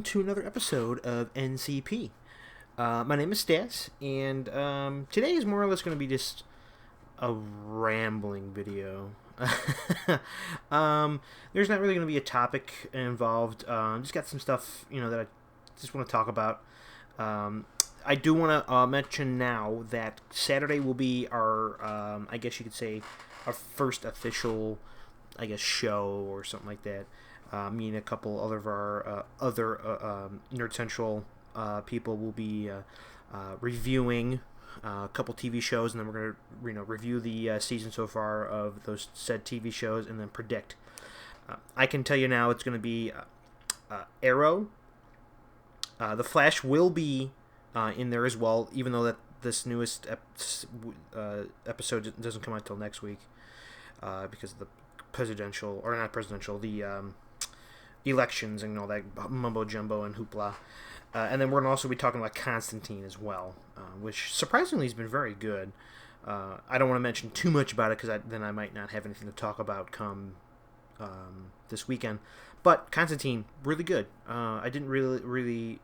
to another episode of NCP. My name is Stazz, and today is more or less going to be just a rambling video. There's not really going to be a topic involved. Just got some stuff, that I just want to talk about. I do want to mention now that Saturday will be our, I guess you could say, our first official, show or something like that. Me and a couple other of our Nerd Central people will be reviewing a couple TV shows, and then we're going to review the season so far of those said TV shows, and then predict. I can tell you now it's going to be Arrow. The Flash will be in there as well, even though that this newest episode doesn't come out until next week because of the the elections and all that mumbo jumbo and hoopla. And then we're going to also be talking about Constantine as well, which surprisingly has been very good. I don't want to mention too much about it because then I might not have anything to talk about come this weekend. But Constantine, really good. I didn't really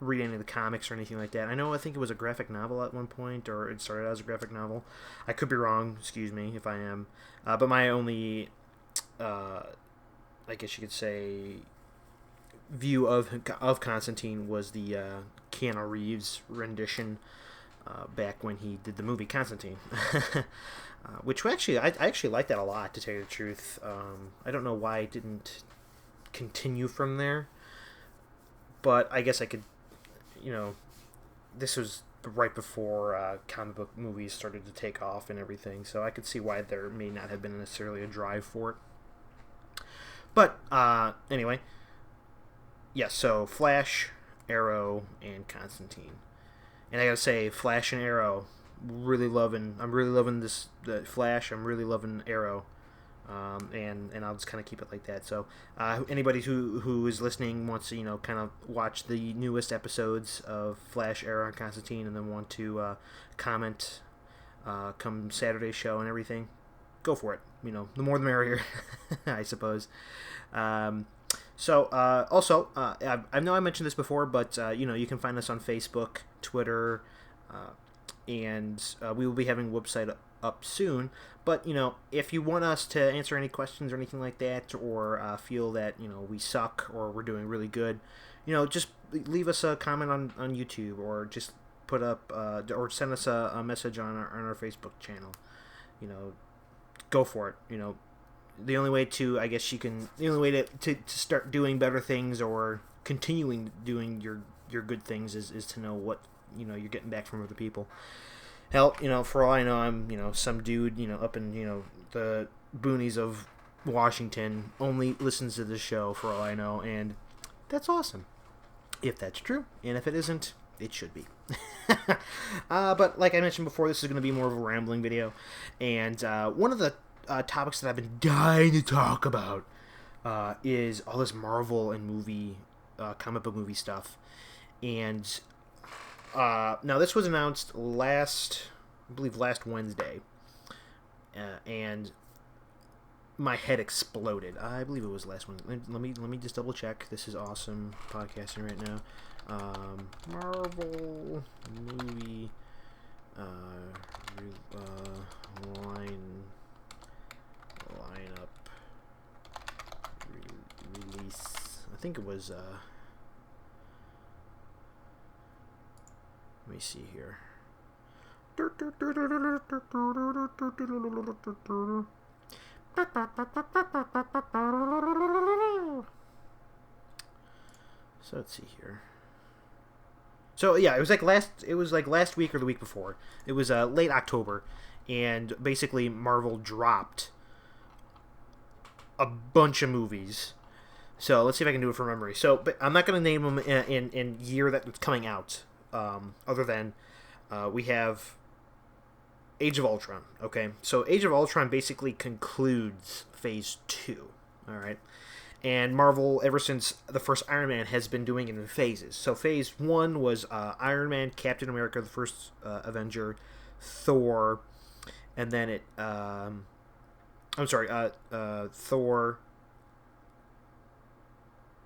read any of the comics or anything like that. I think it was a graphic novel at one point, or it started as a graphic novel. I could be wrong, excuse me if I am. But my only, I guess you could say, view of Constantine was the Keanu Reeves rendition back when he did the movie Constantine. Which I actually like that a lot, to tell you the truth. I don't know why it didn't continue from there, but I guess I could, this was right before comic book movies started to take off and everything, so I could see why there may not have been necessarily a drive for it. But anyway, yes. So Flash, Arrow, and Constantine, and I gotta say, Flash and Arrow, I'm really loving the Flash. I'm really loving Arrow. And I'll just kind of keep it like that. So anybody who is listening wants to kind of watch the newest episodes of Flash, Arrow, and Constantine, and then want to comment come Saturday's show and everything, go for it. The more the merrier, I suppose. Also, I know I mentioned this before, but you can find us on Facebook, Twitter, and we will be having a website up soon. But if you want us to answer any questions or anything like that, or feel that we suck or we're doing really good, just leave us a comment on YouTube, or just put up or send us a message on our Facebook channel. Go for it. The only way to, to start doing better things or continuing doing your good things is to know what you're getting back from other people. Hell, for all I know, I'm some dude up in the boonies of Washington, only listens to this show, for all I know, and that's awesome if that's true, and if it isn't, it should be. But like I mentioned before, this is going to be more of a rambling video, and one of the topics that I've been dying to talk about is all this Marvel and comic book movie stuff. And now this was announced last Wednesday, and my head exploded. I believe it was last Wednesday. Let me just double check. This is awesome podcasting right now. Marvel movie lineup release. I think it was. Let me see here. So let's see here. So yeah, it was like last week or the week before. It was late October, and basically Marvel dropped a bunch of movies. So let's see if I can do it from memory. So, but I'm not going to name them in year that it's coming out. Other than we have Age of Ultron. Okay, so Age of Ultron basically concludes Phase 2. All right, and Marvel, ever since the first Iron Man, has been doing it in phases. So Phase 1 was Iron Man, Captain America, the first Avenger, Thor, and then Thor.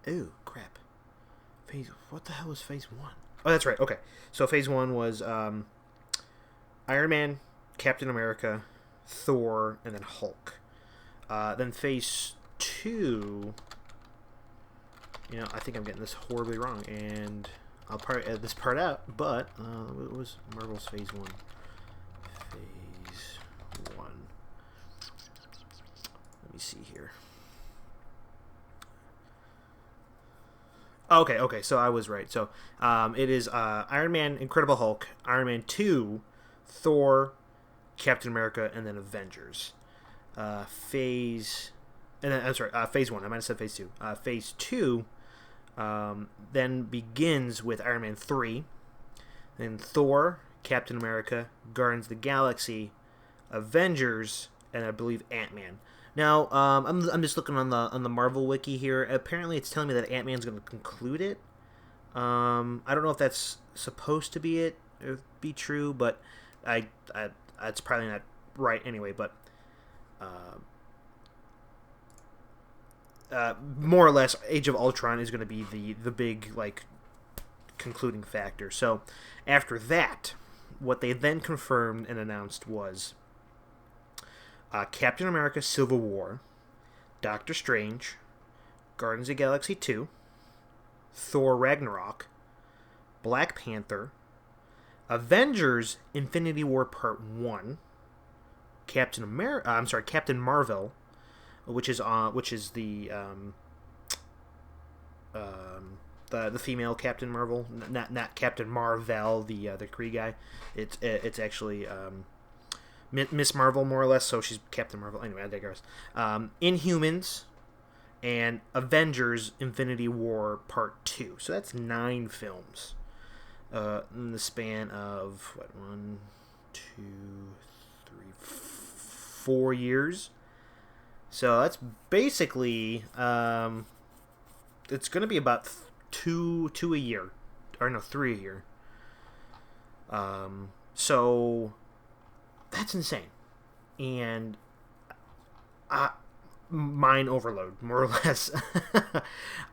Ooh, crap. What the hell was Phase 1? Oh, that's right. Okay. So Phase 1 was Iron Man, Captain America, Thor, and then Hulk. Then Phase 2... I think I'm getting this horribly wrong, and I'll probably edit this part out, but what was Marvel's Phase 1? Phase 1. Let me see here. Okay, so I was right. So it is Iron Man, Incredible Hulk, Iron Man 2, Thor, Captain America, and then Avengers. Phase 1. I might have said Phase 2. Phase 2 then begins with Iron Man 3, then Thor, Captain America, Guardians of the Galaxy, Avengers, and I believe Ant-Man. Now, I'm just looking on the Marvel wiki here. Apparently, it's telling me that Ant-Man's going to conclude it. I don't know if that's supposed to be true, but it's probably not right anyway. But more or less, Age of Ultron is going to be the big concluding factor. So after that, what they then confirmed and announced was Captain America Civil War, Doctor Strange, Guardians of the Galaxy 2, Thor Ragnarok, Black Panther, Avengers Infinity War Part 1, Captain Marvel, which is the female Captain Marvel, not Captain Marvel, the Kree guy. It's actually Miss Marvel, more or less, so she's Captain Marvel. Anyway, I digress. Inhumans and Avengers Infinity War Part 2. So that's 9 films in the span of, 1, 2, 3, 4 years. So that's basically, it's going to be about 2 a year. Or no, 3 a year. So that's insane. And mind overload, more or less.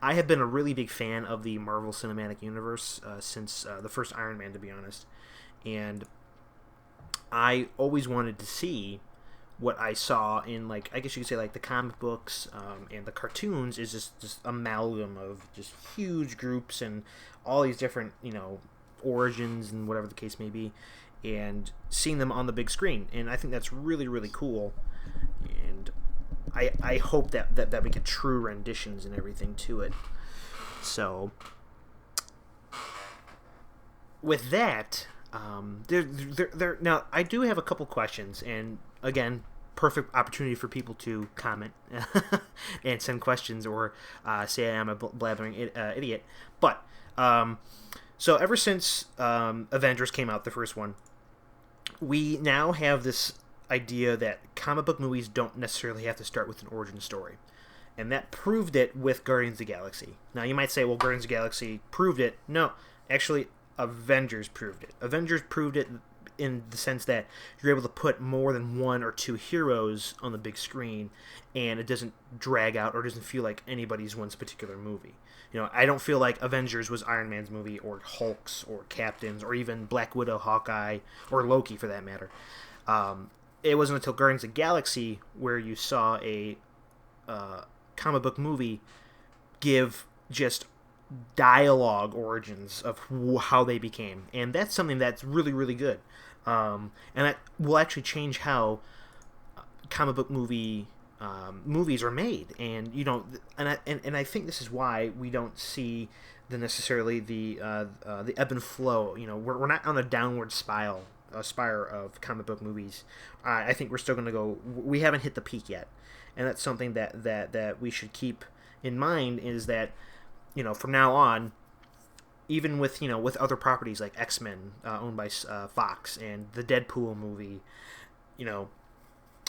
I have been a really big fan of the Marvel Cinematic Universe since the first Iron Man, to be honest. And I always wanted to see what I saw in, I guess you could say, the comic books and the cartoons is just amalgam of just huge groups and all these different, origins and whatever the case may be, and seeing them on the big screen. And I think that's really, really cool. And I hope that we get true renditions and everything to it. So, with that, now, I do have a couple questions, and again, perfect opportunity for people to comment and send questions or say I'm a blathering idiot. But, so ever since Avengers came out, the first one, we now have this idea that comic book movies don't necessarily have to start with an origin story. And that proved it with Guardians of the Galaxy. Now, you might say, well, Guardians of the Galaxy proved it. No, actually, Avengers proved it. Avengers proved it in the sense that you're able to put more than 1 or 2 heroes on the big screen, and it doesn't drag out or doesn't feel like anybody's one's particular movie. I don't feel like Avengers was Iron Man's movie, or Hulk's, or Captain's, or even Black Widow, Hawkeye, or Loki for that matter. It wasn't until Guardians of the Galaxy where you saw a comic book movie give just dialogue origins of how they became, and that's something that's really, really good, and that will actually change how comic book movies are made. And and I think this is why we don't see necessarily the ebb and flow. We're not on a downward spiral of comic book movies. I think we're still going to go. We haven't hit the peak yet, and that's something that we should keep in mind, is that from now on, even with with other properties like X-Men owned by Fox, and the Deadpool movie,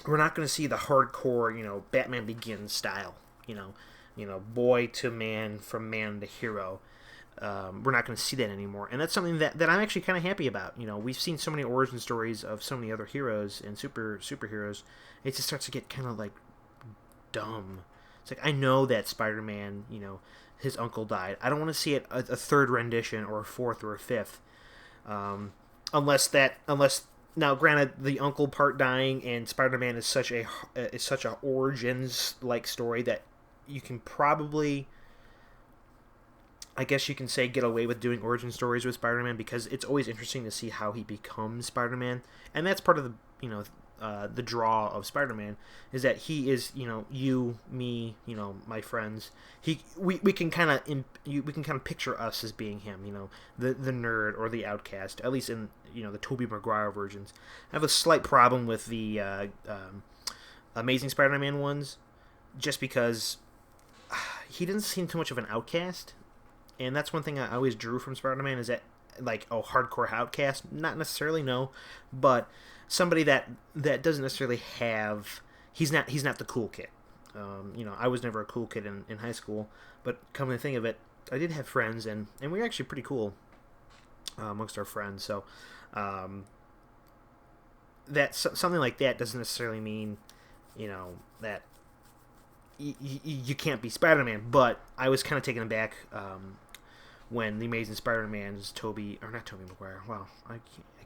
we're not going to see the hardcore Batman Begins style, boy to man, from man to hero. We're not going to see that anymore, and that's something that I'm actually kind of happy about. We've seen so many origin stories of so many other heroes and superheroes. It just starts to get kind of dumb. It's I know that Spider-Man, his uncle died. I don't want to see it a third rendition or a fourth or a fifth, unless now, granted, the uncle part dying and Spider-Man is such a origins like story that you can probably, I guess you can say, get away with doing origin stories with Spider-Man, because it's always interesting to see how he becomes Spider-Man, and that's part of the the draw of Spider-Man, is that he is, you, me, my friends. We can kind of picture us as being him, the nerd or the outcast, at least in the Tobey Maguire versions. I have a slight problem with the Amazing Spider-Man ones, just because he didn't seem too much of an outcast, and that's one thing I always drew from Spider-Man, is that, like, hardcore outcast, not necessarily, no, but somebody that doesn't necessarily have, he's not the cool kid. I was never a cool kid in high school, but come to think of it, I did have friends, and we were actually pretty cool amongst our friends. So that something like that doesn't necessarily mean that you can't be Spider-Man. But I was kind of taken aback when the Amazing Spider-Man's not Tobey Maguire. Wow, I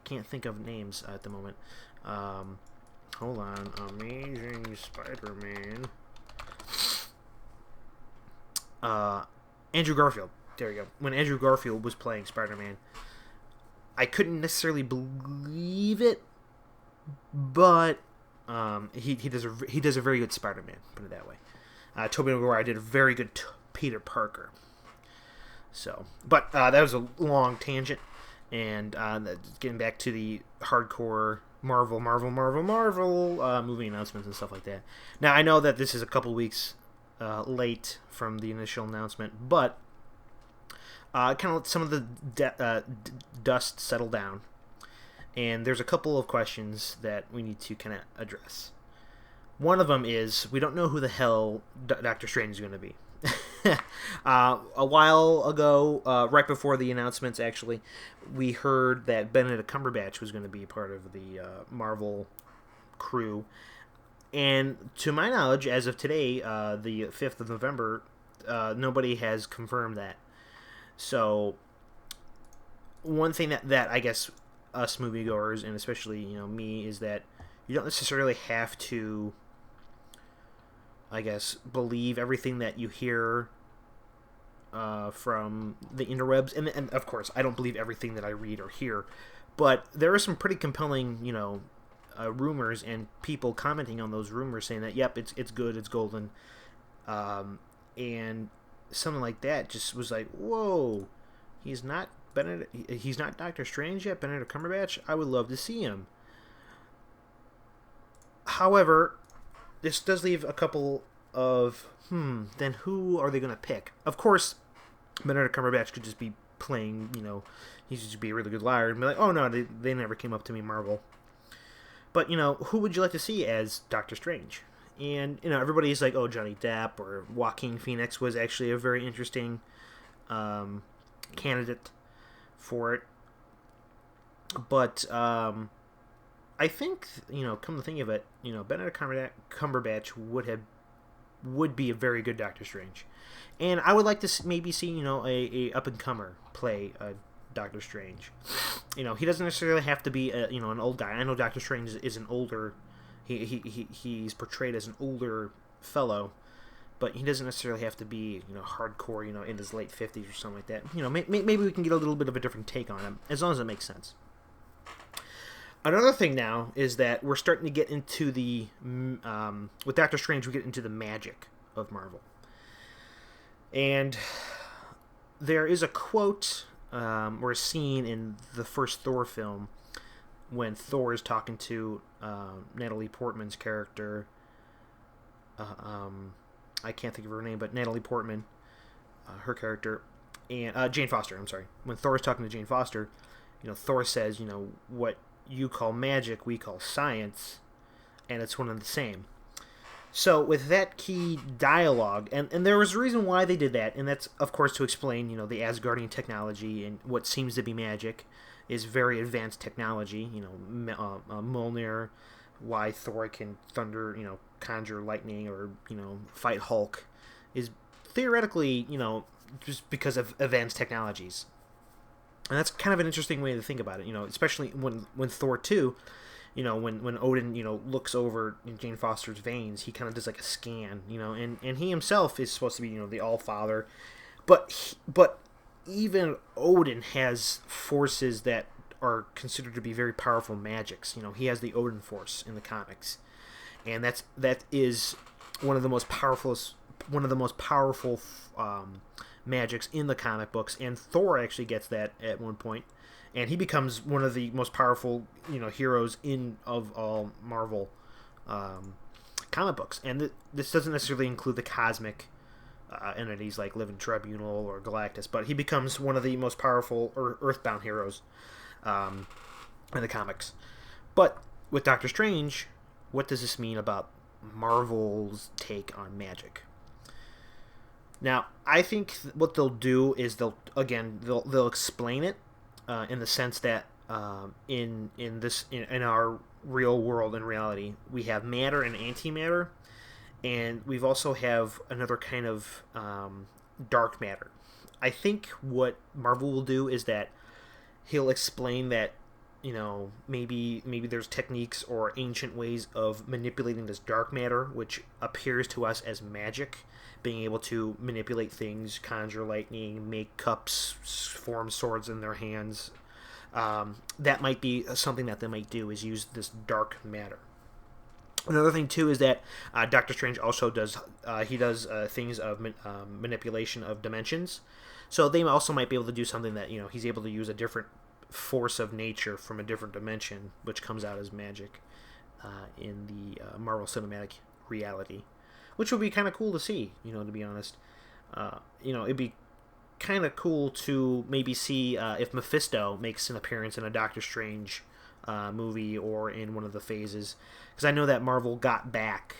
can't think of names at the moment. Hold on. Amazing Spider-Man. Andrew Garfield. There we go. When Andrew Garfield was playing Spider-Man, I couldn't necessarily believe it, but he does a very good Spider-Man. Put it that way. Tobey Maguire did a very good Peter Parker. So, but that was a long tangent. And getting back to the hardcore Marvel movie announcements and stuff like that. Now, I know that this is a couple weeks late from the initial announcement, but kind of let some of the dust settle down. And there's a couple of questions that we need to kind of address. One of them is, we don't know who the hell Doctor Strange is going to be. A while ago, right before the announcements, actually, we heard that Benedict Cumberbatch was going to be part of the Marvel crew. And to my knowledge, as of today, the 5th of November, nobody has confirmed that. So, one thing that I guess us moviegoers, and especially me, is that you don't necessarily have to, I guess, believe everything that you hear from the interwebs, and of course, I don't believe everything that I read or hear, but there are some pretty compelling, rumors and people commenting on those rumors saying that, yep, it's good, it's golden, and something like that just was like, whoa, he's not Doctor Strange yet, Benedict Cumberbatch. I would love to see him. However, this does leave a couple of, then who are they going to pick? Of course, Benedict Cumberbatch could just be playing, he could just be a really good liar and be like, oh no, they never came up to me, Marvel. But, who would you like to see as Doctor Strange? And, everybody's like, oh, Johnny Depp or Joaquin Phoenix was actually a very interesting candidate for it. But, I think, come to think of it, Benedict Cumberbatch would be a very good Doctor Strange. And I would like to maybe see, a up-and-comer play Doctor Strange. He doesn't necessarily have to be, an old guy. I know Doctor Strange is an older, he's portrayed as an older fellow, but he doesn't necessarily have to be, hardcore, in his late 50s or something like that. Maybe we can get a little bit of a different take on him, as long as it makes sense. Another thing now is that we're starting to get into the, with Doctor Strange, we get into the magic of Marvel. And there is a quote or a scene in the first Thor film when Thor is talking to Natalie Portman's character. I can't think of her name, but Natalie Portman, her character, and Jane Foster, I'm sorry. When Thor is talking to Jane Foster, Thor says, what you call magic, we call science, and it's one and the same. So with that key dialogue, and there was a reason why they did that, and that's, of course, to explain, the Asgardian technology and what seems to be magic is very advanced technology, Mjolnir, why Thor can conjure lightning or, fight Hulk, is theoretically, just because of advanced technologies. And that's kind of an interesting way to think about it, especially when Thor 2, when Odin, looks over Jane Foster's veins, he kind of does like a scan, and he himself is supposed to be, the All-Father, but even Odin has forces that are considered to be very powerful magics. He has the Odin Force in the comics, and that is one of the most powerful magics in the comic books. And Thor actually gets that at one point, and he becomes one of the most powerful heroes of all Marvel comic books. And this doesn't necessarily include the cosmic entities like Living Tribunal or Galactus, but he becomes one of the most powerful Earthbound heroes in the comics. But with Doctor Strange, what does this mean about Marvel's take on magic? Now, I think what they'll do is they'll explain it in the sense that in our real world and reality, we have matter and antimatter, and we've also have another kind of dark matter. I think what Marvel will do is that he'll explain that maybe there's techniques or ancient ways of manipulating this dark matter, which appears to us as magic, being able to manipulate things, conjure lightning, make cups, form swords in their hands. That might be something that they might do, is use this dark matter. Another thing too is that Doctor Strange also does things of manipulation of dimensions, so they also might be able to do something that he's able to use a different force of nature from a different dimension, which comes out as magic in the Marvel Cinematic reality, which would be kind of cool to see. To be honest, it'd be kind of cool to maybe see if Mephisto makes an appearance in a Doctor Strange movie or in one of the phases, because I know that Marvel got back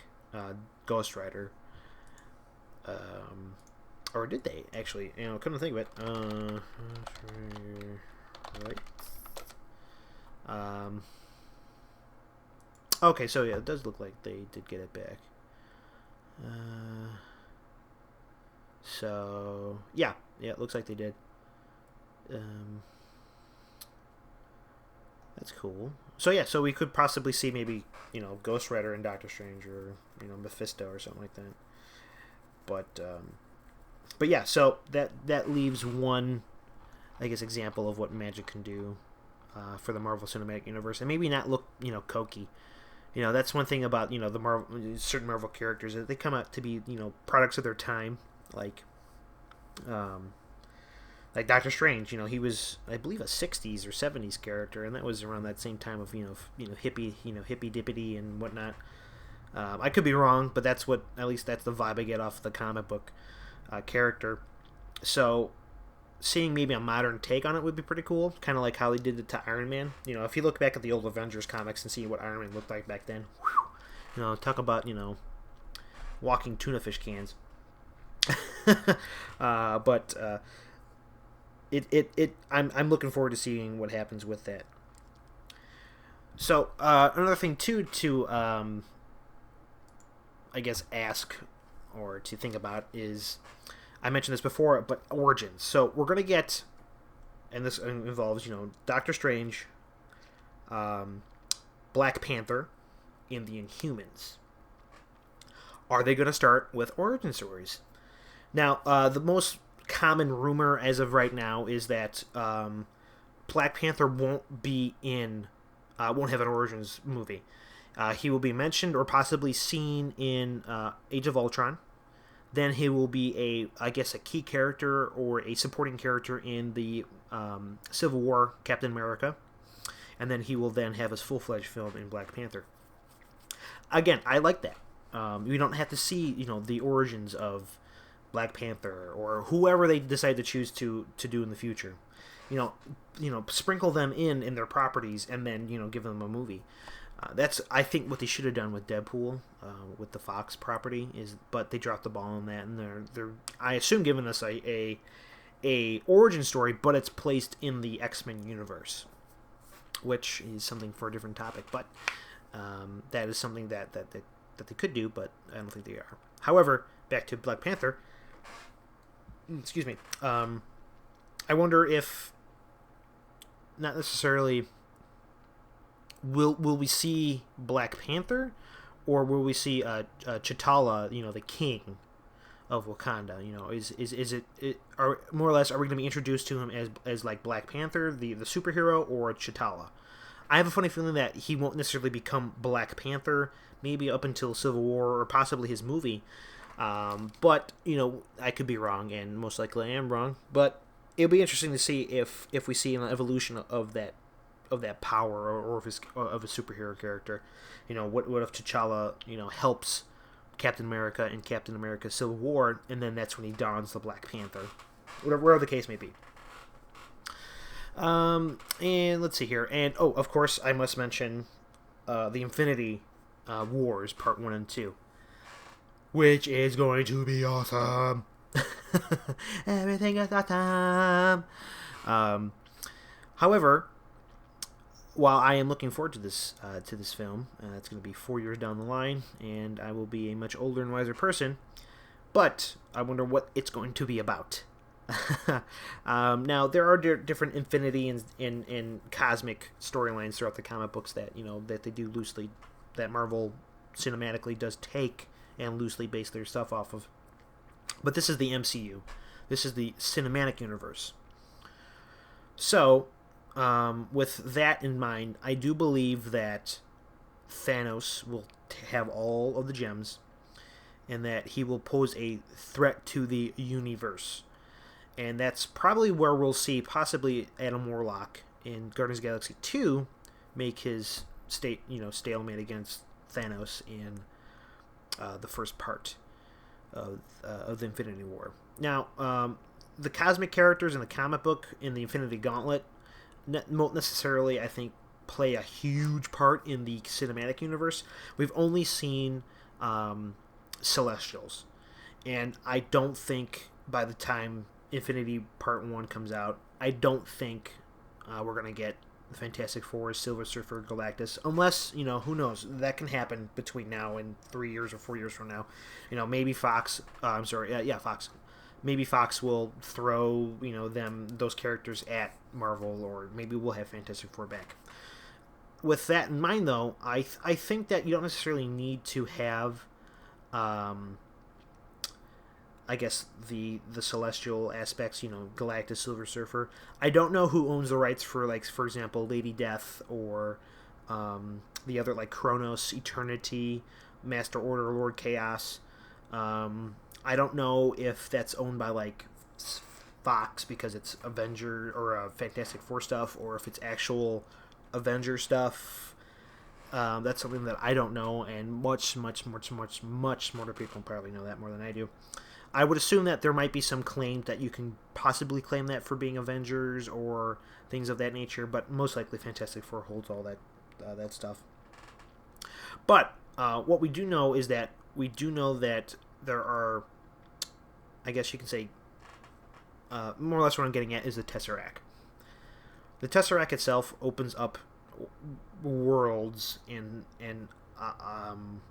Ghost Rider, or did they actually? Couldn't think of it. Right. Okay, so yeah, it does look like they did get it back. So yeah, it looks like they did. That's cool. So yeah, so we could possibly see maybe Ghost Rider and Doctor Strange, or Mephisto or something like that. But yeah, so that leaves one, I guess, example of what magic can do for the Marvel Cinematic Universe, and maybe not look cokey. That's one thing about the certain Marvel characters, that they come out to be products of their time, like Doctor Strange. He was, I believe, a 60s or 70s character, and that was around that same time of hippie dippity and whatnot. I could be wrong, but at least that's the vibe I get off the comic book character. So seeing maybe a modern take on it would be pretty cool, kind of like how they did it to Iron Man. If you look back at the old Avengers comics and see what Iron Man looked like back then, talk about walking tuna fish cans. But I'm looking forward to seeing what happens with that. So another thing too to I guess ask or to think about is, I mentioned this before, but origins. So we're gonna get, and this involves Doctor Strange, Black Panther, and the Inhumans. Are they gonna start with origin stories? Now, the most common rumor as of right now is that Black Panther won't have an origins movie. He will be mentioned or possibly seen in Age of Ultron. Then he will be a key character or a supporting character in the Civil War Captain America. And then he will then have his full-fledged film in Black Panther. Again, I like that. We don't have to see, the origins of Black Panther or whoever they decide to choose to do in the future. Sprinkle them in their properties and then, give them a movie. That's, I think, what they should have done with Deadpool, with the Fox property, but they dropped the ball on that, and they're I assume giving us a origin story, but it's placed in the X-Men universe, which is something for a different topic. But that is something that they could do, but I don't think they are. However, back to Black Panther. excuse me. I wonder if not necessarily will we see Black Panther, or will we see T'Challa, the king of Wakanda? Is it are more or less, are we going to be introduced to him as like Black Panther, the superhero, or T'Challa? I have a funny feeling that he won't necessarily become Black Panther, maybe up until Civil War or possibly his movie. But I could be wrong, and most likely I am wrong. But it'll be interesting to see if we see an evolution of that power, or of a superhero character. What if T'Challa helps Captain America in Captain America Civil War, and then that's when he dons the Black Panther, whatever the case may be. And let's see here, and of course I must mention the Infinity Wars Part 1 and 2, which is going to be awesome. Everything is awesome. However, while I am looking forward to this film, it's going to be 4 years down the line, and I will be a much older and wiser person. But I wonder what it's going to be about. Now there are different infinity and cosmic storylines throughout the comic books that that they do loosely, that Marvel cinematically does take and loosely base their stuff off of. But this is the MCU. This is the cinematic universe. So, with that in mind, I do believe that Thanos will have all of the gems, and that he will pose a threat to the universe. And that's probably where we'll see possibly Adam Warlock in Guardians of the Galaxy 2 make his stalemate against Thanos in the first part of the Infinity War. Now, the cosmic characters in the comic book in the Infinity Gauntlet won't necessarily, I think, play a huge part in the cinematic universe. We've only seen Celestials, and I don't think by the time Infinity Part 1 comes out, I don't think we're going to get the Fantastic Four, Silver Surfer, Galactus, unless, who knows, that can happen between now and 3 years or 4 years from now. Maybe Fox, Fox. Maybe Fox will throw, those characters at Marvel, or maybe we'll have Fantastic Four back. With that in mind, though, I think that you don't necessarily need to have I guess the celestial aspects, Galactus, Silver Surfer. I don't know who owns the rights for, like, for example, Lady Death, or the other, like, Kronos, Eternity, Master Order, Lord Chaos. I don't know if that's owned by, like, Fox because it's Avenger or Fantastic Four stuff, or if it's actual Avenger stuff. That's something that I don't know, and much smarter people probably know that more than I do. I would assume that there might be some claim that you can possibly claim that for being Avengers or things of that nature, but most likely Fantastic Four holds all that stuff. But what we do know is that there are, I guess you can say, more or less what I'm getting at is the Tesseract. The Tesseract itself opens up worlds and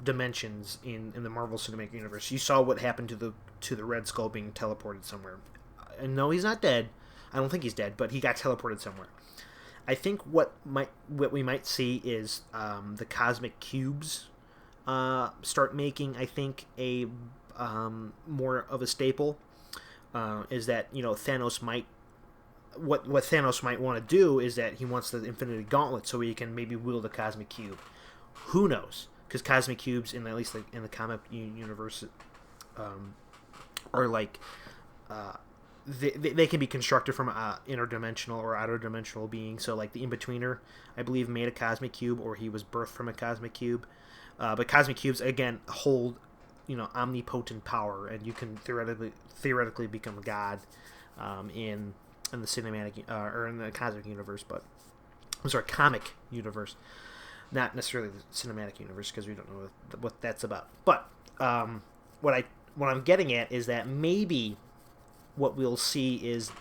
dimensions in the Marvel Cinematic Universe. You saw what happened to the Red Skull being teleported somewhere. And no, he's not dead. I don't think he's dead, but he got teleported somewhere. I think what we might see is the cosmic cubes start making, I think, a more of a staple. Is that Thanos might. What Thanos might want to do is that he wants the Infinity Gauntlet so he can maybe wield a cosmic cube. Who knows? Because cosmic cubes, at least in the comic universe, are like they can be constructed from interdimensional or outer dimensional beings. So, like, the In-Betweener, I believe, made a cosmic cube, or he was birthed from a cosmic cube. But cosmic cubes, again, hold omnipotent power, and you can theoretically become a god in the cinematic or in the cosmic universe. But I'm sorry, comic universe. Not necessarily the cinematic universe, because we don't know what that's about. But what I'm getting at is that maybe what we'll see is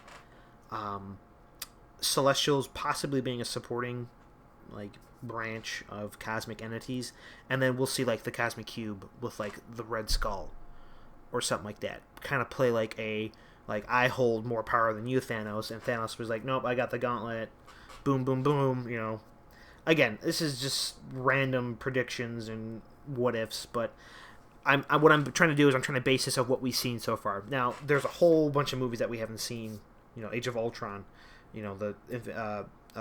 Celestials possibly being a supporting, like, branch of cosmic entities, and then we'll see, like, the cosmic cube with, like, the Red Skull or something like that. Kind of play like a like, I hold more power than you, Thanos, and Thanos was like, nope, I got the gauntlet, boom, boom, boom, you know. Again, this is just random predictions and what-ifs, but what I'm trying to do is I'm trying to base this off what we've seen so far. Now, there's a whole bunch of movies that we haven't seen, you know, Age of Ultron, you know,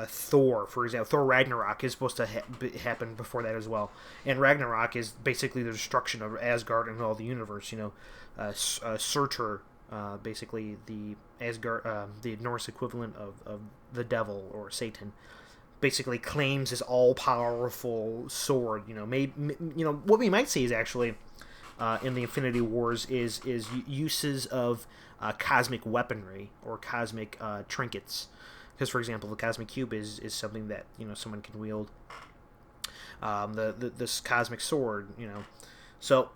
Thor, for example. Thor Ragnarok is supposed to happen before that as well. And Ragnarok is basically the destruction of Asgard and all the universe, you know. Surtur, basically the Asgard, the Norse equivalent of the devil or Satan, basically claims his all-powerful sword. You know, what we might see is actually in the Infinity Wars is uses of cosmic weaponry or cosmic trinkets. Because, for example, the cosmic cube is something that, you know, someone can wield. This cosmic sword, you know, so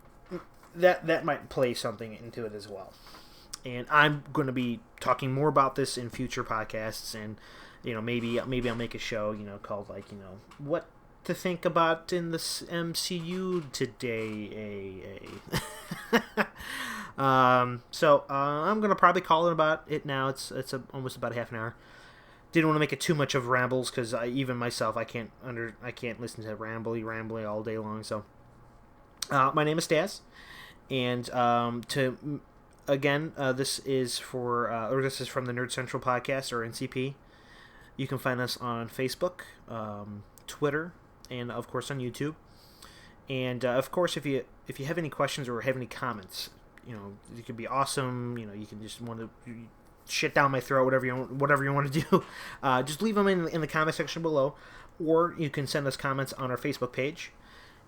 that might play something into it as well. And I'm going to be talking more about this in future podcasts, and, you know, maybe I'll make a show, you know, called, like, you know, what to think about in the MCU today. So I'm going to probably call it about it now. It's almost about half an hour. Didn't want to make it too much of rambles, because even myself, I can't listen to rambly all day long. So my name is Stazz, and this is from the Nerd Central podcast, or NCP. You can find us on Facebook, Twitter, and of course on YouTube. And of course, if you have any questions or have any comments, you know, you could be awesome. You know, you can just want to shit down my throat, whatever you want to do. Just leave them in the comment section below, or you can send us comments on our Facebook page,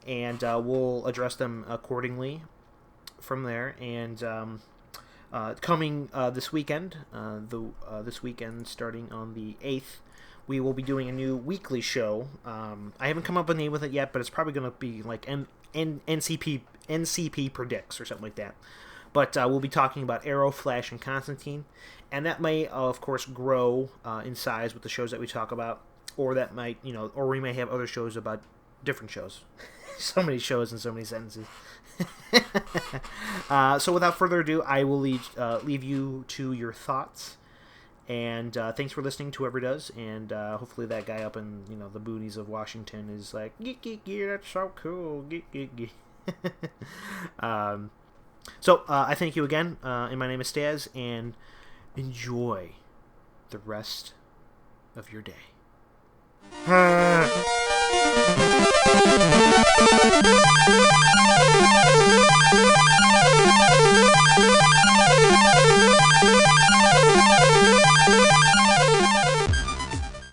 and we'll address them accordingly from there. And coming this weekend, this weekend starting on the 8th, we will be doing a new weekly show. I haven't come up with a name with it yet, but it's probably going to be like NCP Predicts or something like that. But we'll be talking about Arrow, Flash, and Constantine, and that may, of course, grow in size with the shows that we talk about, or that might, you know, or we may have other shows about different shows. So many shows and so many sentences. So without further ado, I will leave you to your thoughts, and thanks for listening to whoever does, and hopefully that guy up in, you know, the boonies of Washington is like, yeah, that's so cool, So, I thank you again, and my name is Stazz, and enjoy the rest of your day.